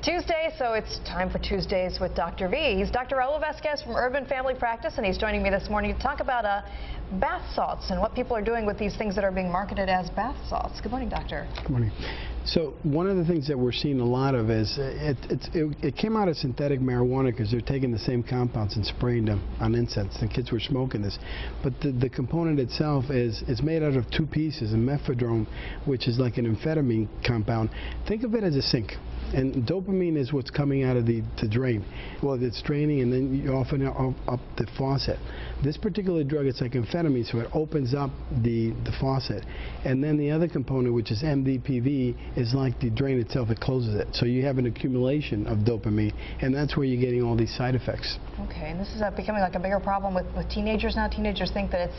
Tuesday, so it's time for Tuesdays with Dr. V. He's Dr. Raul Vasquez from Urban Family Practice, and he's joining me this morning to talk about bath salts and what people are doing with these things that are being marketed as bath salts. Good morning, doctor. Good morning. So one of the things that we're seeing a lot of is it came out of synthetic marijuana because they're taking the same compounds and spraying them on incense, and kids were smoking this. But the component itself is made out of two pieces, a mephedrone, which is like an amphetamine compound. Think of it as a sink. And dopamine is what's coming out of the drain. Well, it's draining, and then you often up the faucet. This particular drug, it's like amphetamine, so it opens up the faucet. And then the other component, which is MDPV, is like the drain itself, it closes it. So you have an accumulation of dopamine, and that's where you're getting all these side effects. Okay, and this is becoming like a bigger problem with teenagers now. Teenagers think that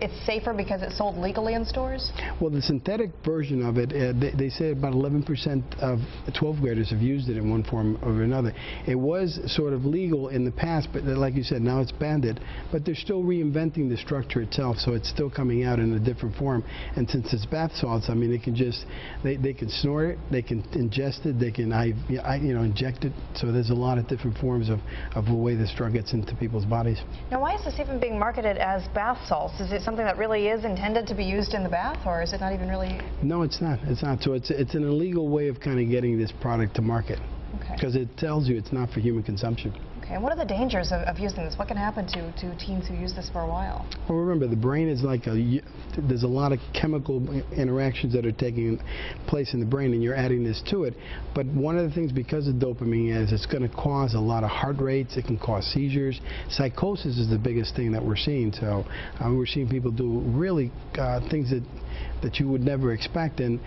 it's safer because it's sold legally in stores? Well, the synthetic version of it, they say about 11% of 12th graders have used it in one form or another. It was sort of legal in the past, but like you said, now it's banned. But they're still reinventing the structure itself, so it's still coming out in a different form. And since it's bath salts, I mean, they can just, they can snort it, they can ingest it, they can inject it. So there's a lot of different forms of the way this drug gets into people's bodies. Now, why is this even being marketed as bath salts? Is it something that really is intended to be used in the bath, or is it not even really? No, it's not. It's not. So it's an illegal way of kind of getting this product to market. Okay. Because it tells you it's not for human consumption. Okay, and what are the dangers of using this? What can happen to teens who use this for a while? Well, remember, the brain is like there's a lot of chemical interactions that are taking place in the brain, and you're adding this to it. But one of the things, because of dopamine, is it's going to cause a lot of heart rates. It can cause seizures. Psychosis is the biggest thing that we're seeing. So we're seeing people do really things that you would never expect. And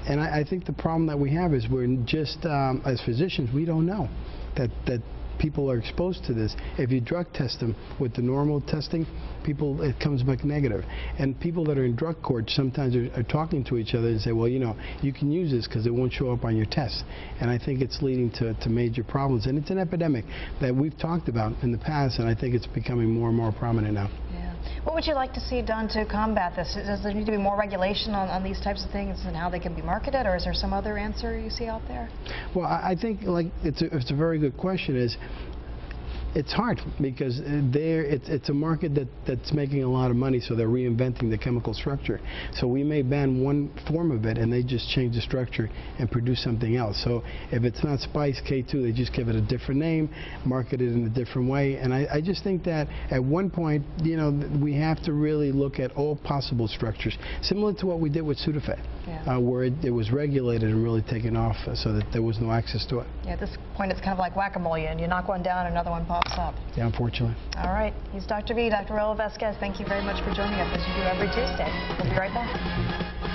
I think the problem that we have is we're just, as physicians, we don't know that people are exposed to this. If you drug test them with the normal testing, it comes back negative. And people that are in drug court sometimes are talking to each other and say, well, you can use this because it won't show up on your test. And I think it's leading to major problems. And it's an epidemic that we've talked about in the past, and I think it's becoming more and more prominent now. What would you like to see done to combat this? Does there need to be more regulation on these types of things and how they can be marketed, or is there some other answer you see out there? Well, I think it's a very good question. It's hard because it's a market that's making a lot of money, so they're reinventing the chemical structure. So we may ban one form of it, and they just change the structure and produce something else. So if it's not Spice K2, they just give it a different name, market it in a different way. And I just think that at one point, we have to really look at all possible structures, similar to what we did with Sudafed, where it was regulated and really taken off so that there was no access to it. Yeah, at this point, it's kind of like whack-a-mole, and you knock one down, another one pops up. Yeah, unfortunately. All right. He's Dr. V, Dr. Raul Vasquez. Thank you very much for joining us, as you do every Tuesday. We'll be right back.